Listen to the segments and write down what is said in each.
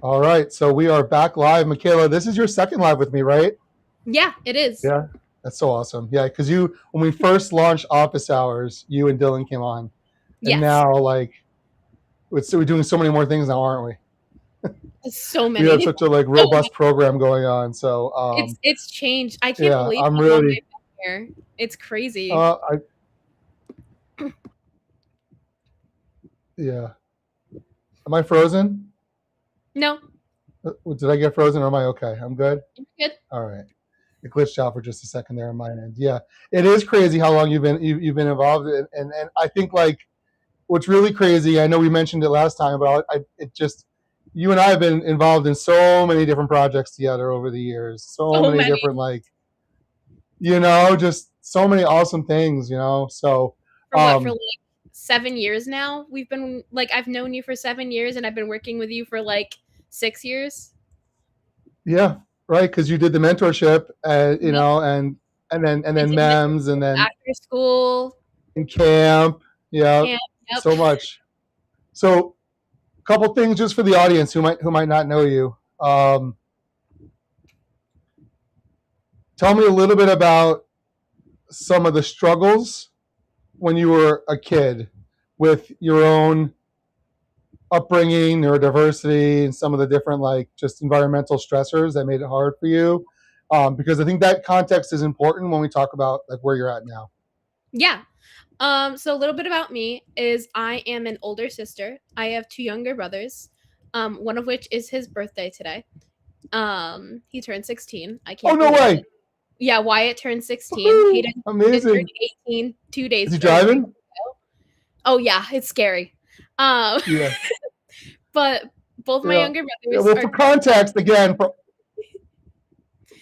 All right, so we are back live. Makayla, this is your second live with me, right? Yeah, it is. Yeah, that's so awesome. Yeah, because when we first launched Office Hours, you and Dylan came on, and Yes. now we're doing so many more things now, aren't we? So We have many. such a So many. robust program going on. So It's changed. I can't yeah, believe I'm how long really I've been here. It's crazy. I yeah. Am I frozen? No, Did I get frozen or am I okay? I'm good. you're good. All right. It glitched out for just a second there on my end. Yeah, it is crazy how long you've been involved in, and I think like what's really crazy. I know we mentioned it last time, but it just you and I have been involved in so many different projects together over the years. So So many many. different just so many awesome things. So For what? For um, like 7 years now? We've been like I've known you for 7 years, and I've been working with you for like 6 years. yeah, right. Because you did the mentorship, Yep. and I then did MEMS, and mentorship then after school in camp. Yeah, camp. Yep. so much. So couple things just for the audience who might not know you. Tell me a little bit about some of the struggles when you were a kid with your own upbringing, neurodiversity, and some of the different just environmental stressors that made it hard for you. Because I think that context is important when we talk about like where you're at now. Yeah. So a little bit about me is I am an older sister. I have two younger brothers. One of which is his birthday today. He turned 16. I Oh can't no believe way! it. Yeah, Wyatt turned 16. Woo-hoo! Hayden turned Amazing. 18 2 Is days he or 3 days driving? ago. Oh yeah, it's scary. Um, Yeah. but both my Yeah. younger Yeah. brothers Well, are for context, again,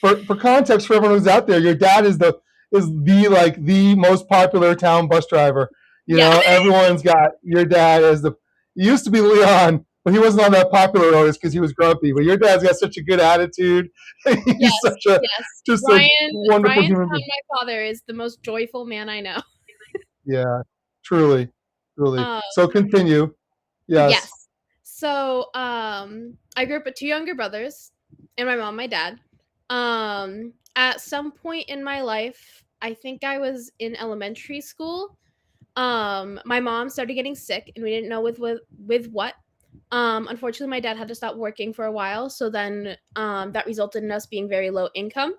for context for everyone who's out there, your dad is the most popular town bus driver. yeah. Everyone's got your dad as the. He used to be Leon, but he wasn't on that popular always because he was grumpy. But your dad's got such a good attitude. He's Yes, such a yes. just a wonderful Ryan's human son, being. my father, is the most joyful man I know. Yeah, truly, truly. Um, So continue. Yes. yes. So I grew up with two younger brothers and my mom, my dad. At some point in my life, I think I was in elementary school. My mom started getting sick and we didn't know with what. Unfortunately my dad had to stop working for a while, so then that resulted in us being very low income.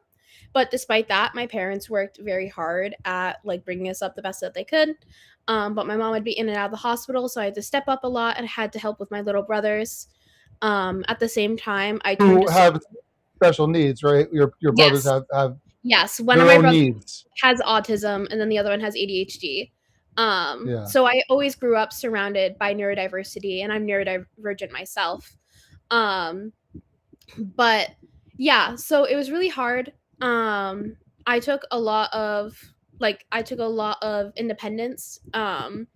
But despite that, my parents worked very hard at like bringing us up the best that they could. But my mom would be in and out of the hospital, so I had to step up a lot and had to help with my little brothers. At the same time, I turned Who to have special needs, right? Your brothers yes, have yes. One of their my own brothers needs. has autism, and then the other one has ADHD. Yeah. So I always grew up surrounded by neurodiversity, and I'm neurodivergent myself. Um, but yeah, so it was really hard. I took a lot of independence and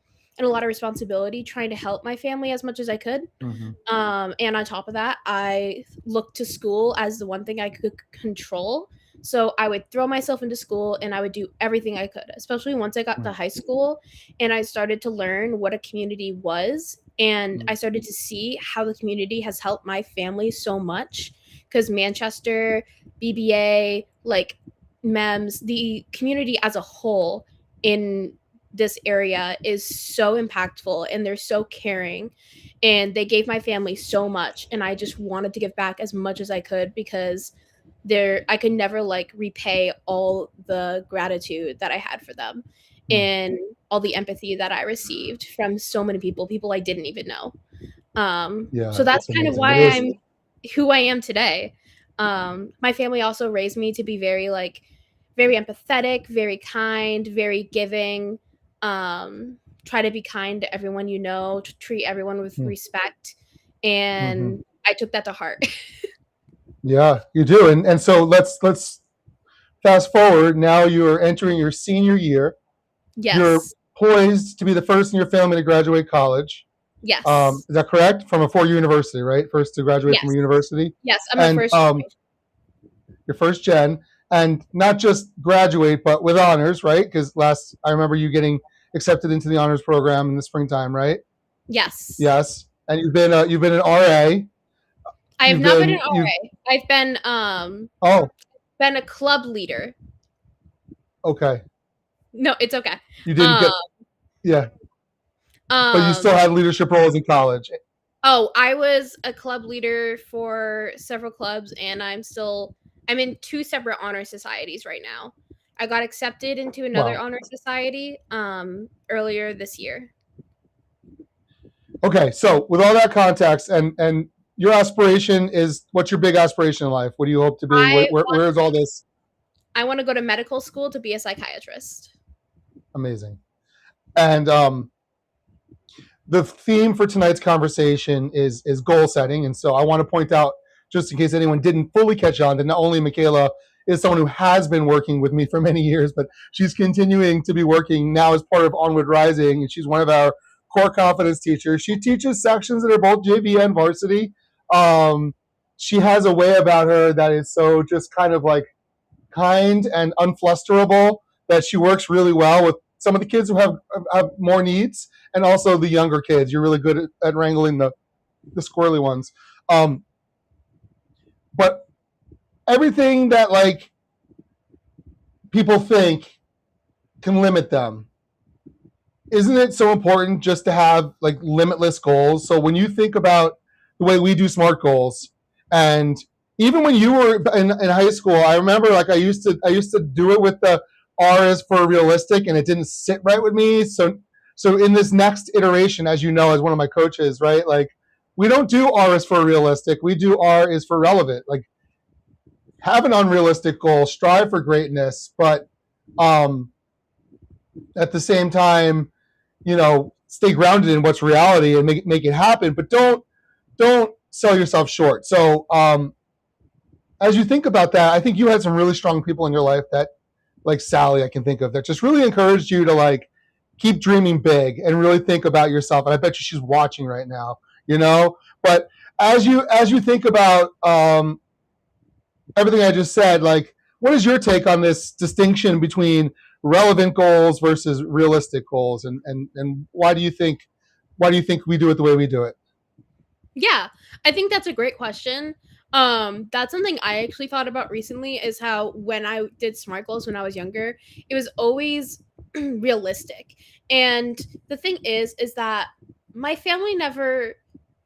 a lot of responsibility trying to help my family as much as I could. Mm-hmm. And on top of that, I looked to school as the one thing I could control. So I would throw myself into school and I would do everything I could, especially once I got to high school and I started to learn what a community was. And I started to see how the community has helped my family so much because Manchester, BBA, like MEMS, the community as a whole in this area is so impactful and they're so caring and they gave my family so much and I just wanted to give back as much as I could because I could never like repay all the gratitude that I had for them and all the empathy that I received from so many people I didn't even know. Yeah, So that's that's kind of amazing. It why is. I'm who I am today. My family also raised me to be very empathetic, very kind, very giving. Try to be kind to everyone you know, to treat everyone with respect, Mm-hmm. and I took that to heart. Yeah, you do. And so let's fast forward. Now you're entering your senior year. You're Yes. poised to be the first in your family to graduate college. Yes. Is that correct? From a four-year university, right? First to graduate from a Yes. university, Yes. I'm a and first generation. your first gen, and not just graduate, but with honors, right? Because I remember you getting accepted into the honors program in the springtime, right? Yes. Yes, and you've been an RA. I have You've not been an you've RA. I've oh, been a club leader. okay. No, it's okay. You didn't Um get yeah, but you um still had leadership roles in college. oh, I was a club leader for several clubs, and I'm in two separate honor societies right now. I got accepted into another Wow. honor society earlier this year. Okay, so with all that context and your aspiration is what's your big aspiration in life? What do you hope to be? I Where's all this? I want to go to medical school to be a psychiatrist. Amazing. And the theme for tonight's conversation is goal setting. And so I want to point out, just in case anyone didn't fully catch on, that not only Makayla is someone who has been working with me for many years, but she's continuing to be working now as part of Onward Rising, and she's one of our core confidence teachers. She teaches sections that are both JV and varsity. She has a way about her that is so just kind of like kind and unflusterable that she works really well with some of the kids who have more needs and also the younger kids. You're really good at wrangling the squirrely ones. But everything that like people think can limit them, isn't it so important just to have like limitless goals? So when you think about the way we do SMART goals, and even when you were in high school, I remember like I used to do it with the R is for realistic, and it didn't sit right with me. So in this next iteration, as you know, as one of my coaches, right? Like we don't do R is for realistic. We do R is for relevant. Like have an unrealistic goal, strive for greatness, but um, at the same time, stay grounded in what's reality and make it happen. But don't sell yourself short. So as you think about that, I think you had some really strong people in your life that, like Sally, I can think of, that just really encouraged you to like keep dreaming big and really think about yourself. And I bet you she's watching right now. But as you think about everything I just said, like, what is your take on this distinction between relevant goals versus realistic goals, and why do you think we do it the way we do it? Yeah, I think that's a great question. That's something I actually thought about recently is how when I did SMART goals when I was younger, it was always realistic. And the thing is that my family never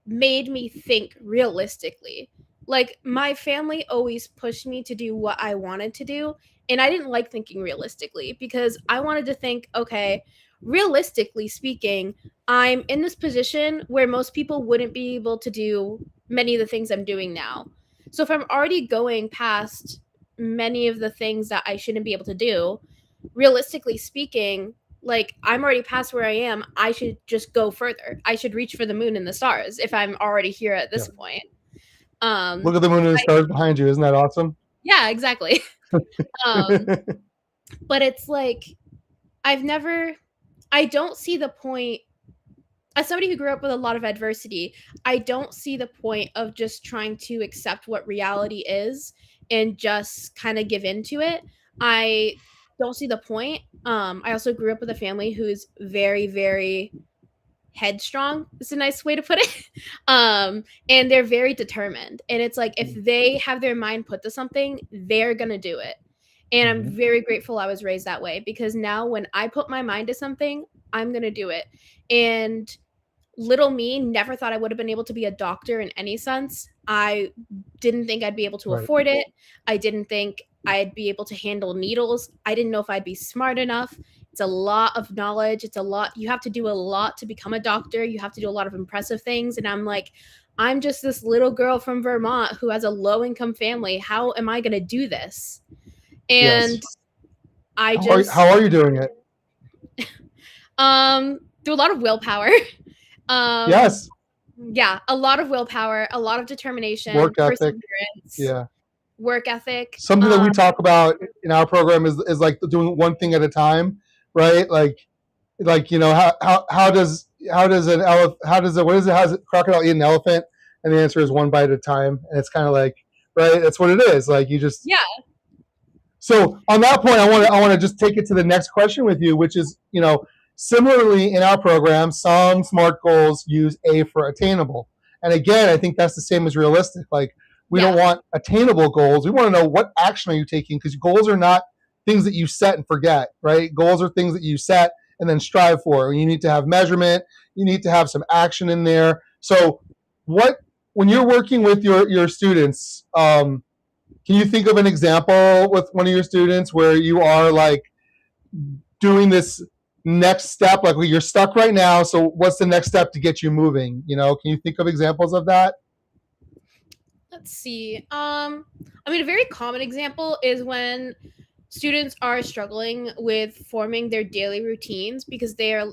made me think realistically. Like my family always pushed me to do what I wanted to do, and I didn't like thinking realistically because I wanted to think, okay, realistically speaking, I'm in this position where most people wouldn't be able to do many of the things I'm doing now. So if I'm already going past many of the things that I shouldn't be able to do, realistically speaking, like I'm already past where I am, I should just go further. I should reach for the moon and the stars if I'm already here at Yeah. this point. Look at the moon and the stars behind you. Isn't that awesome? Yeah, exactly. But it's like I don't see the point as somebody who grew up with a lot of adversity, I don't see the point of just trying to accept what reality is and just kind of give into it. I don't see the point. I also grew up with a family who's very, very headstrong. Is a nice way to put it. And they're very determined. And it's like if they have their mind put to something, they're gonna do it. And I'm very grateful I was raised that way because now when I put my mind to something, I'm gonna do it. And little me never thought I would have been able to be a doctor in any sense. I didn't think I'd be able to Right. afford it. I didn't think I'd be able to handle needles. I didn't know if I'd be smart enough. It's a lot of knowledge. It's a lot. You have to do a lot to become a doctor. You have to do a lot of impressive things. And I'm like, I'm just this little girl from Vermont who has a low income family. How am I going to do this? And Yes. I How are you doing it? through a lot of willpower. Yes. Yeah, a lot of willpower, a lot of determination, Work ethic. perseverance, Yeah. work ethic. Something that we talk about in our program is like doing one thing at a time, right? Like how does an elephant what is it, how does a crocodile eat an elephant? And the answer is one bite at a time. And it's kind of like, right, that's what it is. Like you just Yeah. So on that point, I want to just take it to the next question with you, which is, similarly in our program, some SMART goals use A for attainable. And again, I think that's the same as realistic. Like, we don't Yeah. want attainable goals. We want to know what action are you taking, because goals are not things that you set and forget, right? Goals are things that you set and then strive for. You need to have measurement. You need to have some action in there. So, what when you're working with your students, can you think of an example with one of your students where you are like doing this next step? Like, well, you're stuck right now, so what's the next step to get you moving? Can you think of examples of that? Let's see. I mean, a very common example is when students are struggling with forming their daily routines because they are,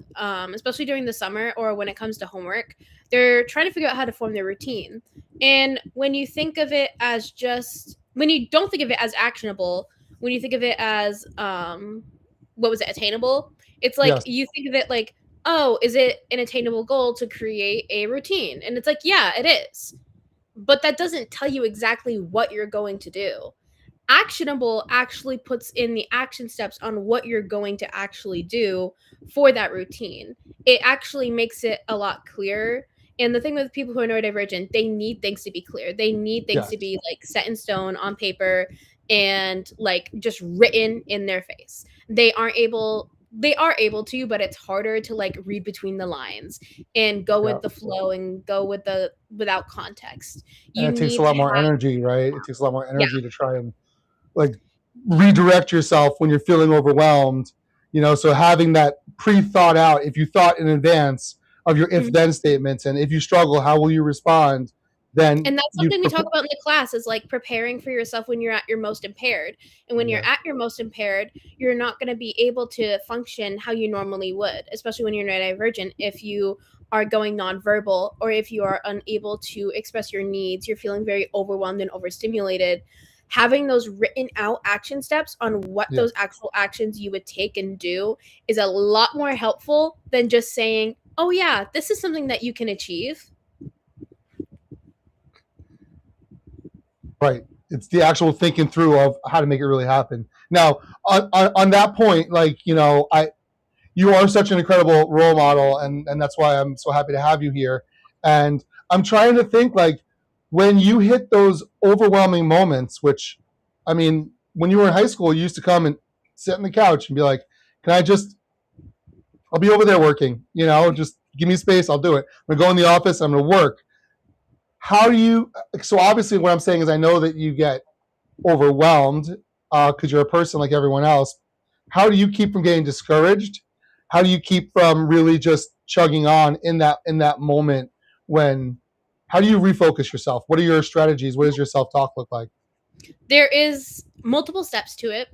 especially during the summer or when it comes to homework, they're trying to figure out how to form their routine. And when you think of it as just, when you don't think of it as actionable, when you think of it as, what was it, attainable? It's like Yes. you think of it like, oh, is it an attainable goal to create a routine? And it's like, yeah, it is. But that doesn't tell you exactly what you're going to do. Actionable actually puts in the action steps on what you're going to actually do for that routine. It actually makes it a lot clearer. And the thing with people who are neurodivergent, they need things to be clear. They need things to Yes. be like set in stone on paper and like just written in their face. They are able to, but it's harder to like read between the lines and go Yeah. with the flow and go with the without context. And You it takes a need to lot more have, energy, right? It takes a lot more yeah. energy to try and like redirect yourself when you're feeling overwhelmed. So having that pre-thought out, if you thought in advance of your if Mhm. then statements, and if you struggle, how will you respond, then And that's you something we talk about in the class is like preparing for yourself when you're at your most impaired. And when you're yeah. at your most impaired, you're not going to be able to function how you normally would, especially when you're neurodivergent. If you are going nonverbal or if you are unable to express your needs, you're feeling very overwhelmed and overstimulated. Having those written out action steps on what Yeah. those actual actions you would take and do is a lot more helpful than just saying, oh, yeah, this is something that you can achieve. Right. It's the actual thinking through of how to make it really happen. Now, on that point, like, you are such an incredible role model, and that's why I'm so happy to have you here. And I'm trying to think, like, when you hit those overwhelming moments, which, I mean, when you were in high school, you used to come and sit on the couch and be like, can I just, I'll be over there working, just give me space, I'll do it. I'm gonna go in the office, I'm gonna work. How do you, so obviously what I'm saying is I know that you get overwhelmed because you're a person like everyone else. How do you keep from getting discouraged? How do you keep from really just chugging on in that moment when? How do you refocus yourself? What are your strategies? What does your self talk look like? There is multiple steps to it.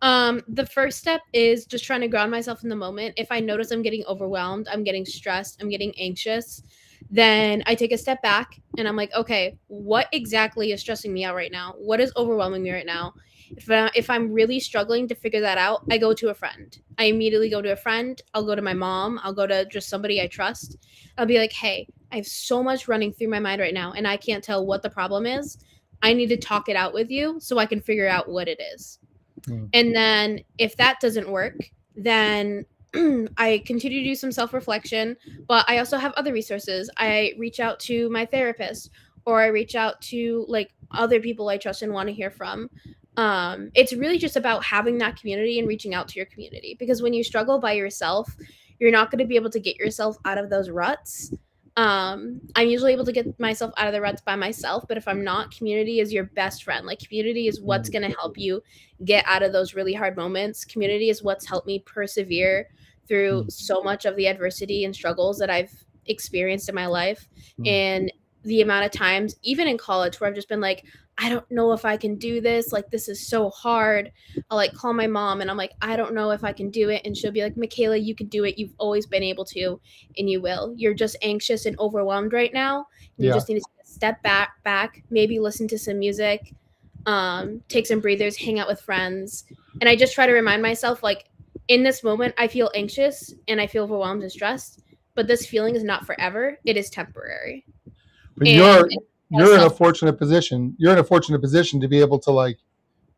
The first step is just trying to ground myself in the moment. If I notice I'm getting overwhelmed, I'm getting stressed, I'm getting anxious, then I take a step back and I'm like, okay, what exactly is stressing me out right now? What is overwhelming me right now? If I'm really struggling to figure that out, I go to a friend. I immediately go to a friend. I'll go to my mom. I'll go to just somebody I trust. I'll be like, hey, I have so much running through my mind right now, and I can't tell what the problem is. I need to talk it out with you so I can figure out what it is. And then if that doesn't work, then I continue to do some self reflection, but I also have other resources. I reach out to my therapist or I reach out to like other people I trust and want to hear from. It's really just about having that community and reaching out to your community, because when you struggle by yourself, you're not going to be able to get yourself out of those ruts. I'm usually able to get myself out of the ruts by myself, but if I'm not, community is your best friend. Like, community is what's going to help you get out of those really hard moments. Community is what's helped me persevere through so much of the adversity and struggles that I've experienced in my life. And the amount of times, even in college, where I've just been like, I don't know if I can do this. Like, this is so hard. I'll like call my mom and I'm like, I don't know if I can do it. And she'll be like, Makayla, you can do it. You've always been able to, and you will. You're just anxious and overwhelmed right now. And you just need to take a step back, maybe listen to some music, take some breathers, hang out with friends. And I just try to remind myself, like, in this moment, I feel anxious and I feel overwhelmed and stressed, but this feeling is not forever. It is temporary. But And you're in a fortunate position. You're in a fortunate position to be able to like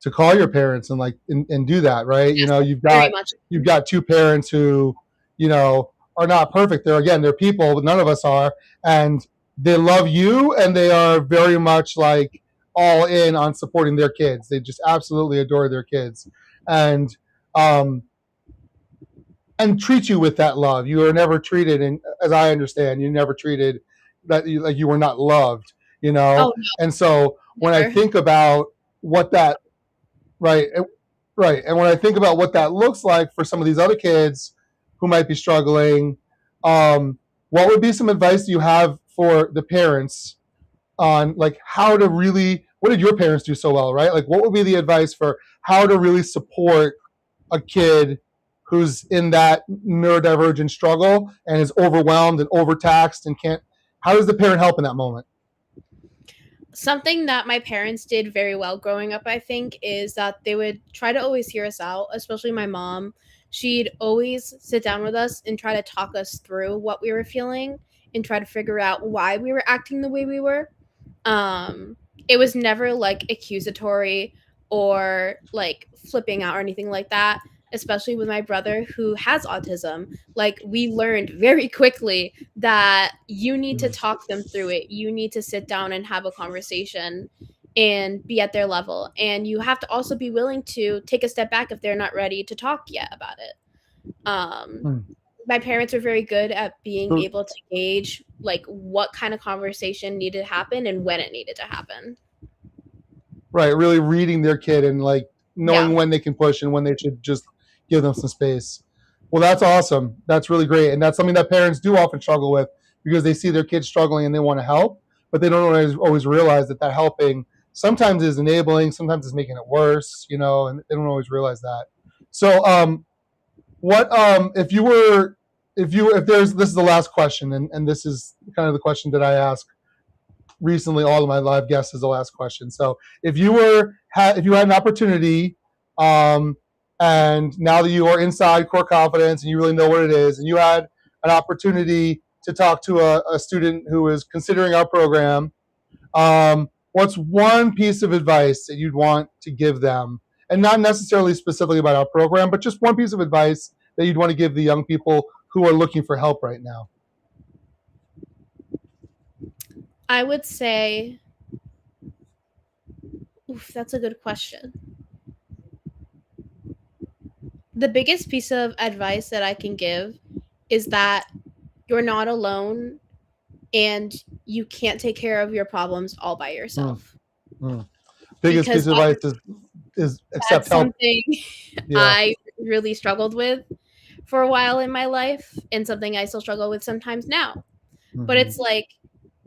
to call your parents and like and do that, right? yes, You've very got much. two parents who, are not perfect. They're people, but none of us are, and they love you and they are very much like all in on supporting their kids. They just absolutely adore their kids, and um, and treat you with that love. You are never treated, and as I understand, you never treated that like you were not loved. You know, Oh no, and so when I never. think about what that right, right, and when I think about what that looks like for some of these other kids who might be struggling, um, what would be some advice you have for the parents on like how to really, what did your parents do so well, right? Like what would be the advice for how to really support a kid who's in that neurodivergent struggle and is overwhelmed and overtaxed and can't, how does the parent help in that moment? Something that my parents did very well growing up, I think, is that they would try to always hear us out, especially my mom. She'd always sit down with us and try to talk us through what we were feeling and try to figure out why we were acting the way we were. Um, it was never like accusatory or like flipping out or anything like that, especially with my brother who has autism. Like, we learned very quickly that you need to talk them through it. You need to sit down and have a conversation and be at their level. And you have to also be willing to take a step back if they're not ready to talk yet about it. Um, Hmm. my parents are very good at being So, able to gauge like what kind of conversation needed to happen and when it needed to happen. right, really reading their kid and like Yeah. knowing when they can push and when they should just give them some space. Well, that's awesome. That's really great. And that's something that parents do often struggle with because they see their kids struggling and they want to help, but they don't always realize that that helping sometimes is enabling, sometimes is making it worse, you know, and they don't always realize that. So, what if you were if there's this is the last question, and this is kind of the question that I ask recently all of my live guests is the last question. So if you had an opportunity, um, and now that you are inside core confidence and you really know what it is, and you had an opportunity to talk to a student who is considering our program, what's one piece of advice that you'd want to give them, and not necessarily specifically about our program, but just one piece of advice that you'd want to give the young people who are looking for help right now? I would say, oof, that's a good question. The biggest piece of advice that I can give is that you're not alone and you can't take care of your problems all by Mm, yourself. mm. Biggest Because piece of advice is accept that's help. something Yeah. I really struggled with for a while in my life and something I still struggle with sometimes now. But Mm-hmm. it's like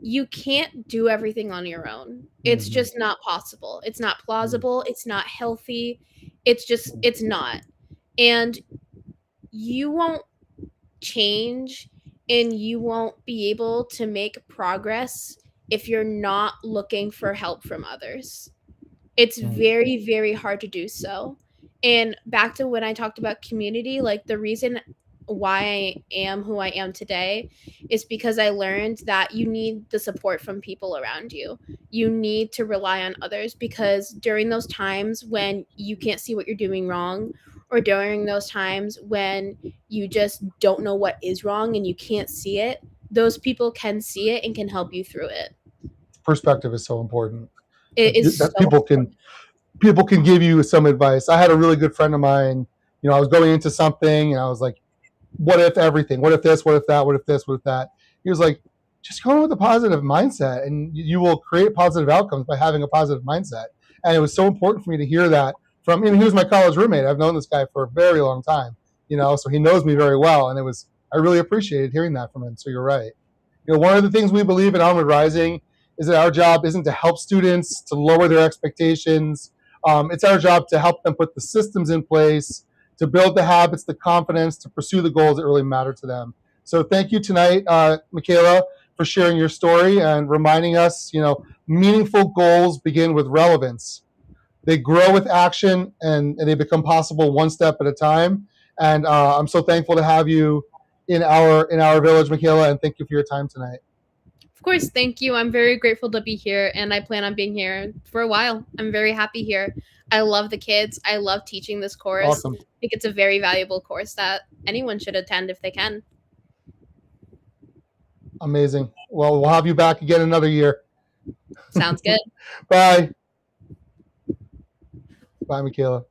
you can't do everything on your own. It's Mm-hmm. just not possible. It's not plausible. It's not healthy. It's not. And you won't change and you won't be able to make progress if you're not looking for help from others. It's very, very hard to do so. And back to when I talked about community, like the reason why I am who I am today is because I learned that you need the support from people around you. You need to rely on others because during those times when you can't see what you're doing wrong, or during those times when you just don't know what is wrong and you can't see it, those people can see it and can help you through it. Perspective is so important. It is That so people can give you some advice. I had a really good friend of mine. You know, I was going into something and I was like, what if everything? What if this? What if that? What if this? What if that? He was like, just go in with a positive mindset and you will create positive outcomes by having a positive mindset. And it was so important for me to hear that from him. He was my college roommate. I've known this guy for a very long time, you know, so he knows me very well. And I really appreciated hearing that from him. So you're right. You know, one of the things we believe in Onward Rising is that our job isn't to help students to lower their expectations. It's our job to help them put the systems in place, to build the habits, the confidence, to pursue the goals that really matter to them. So thank you tonight, Makayla, for sharing your story and reminding us, you know, meaningful goals begin with relevance. They grow with action and they become possible one step at a time. And I'm so thankful to have you in our village, Makayla, and thank you for your time tonight. Of course, thank you. I'm very grateful to be here and I plan on being here for a while. I'm very happy here. I love the kids. I love teaching this course. I Awesome. think it's a very valuable course that anyone should attend if they can. Amazing. Well, we'll have you back again another year. Sounds good. Bye. Bye, Makayla.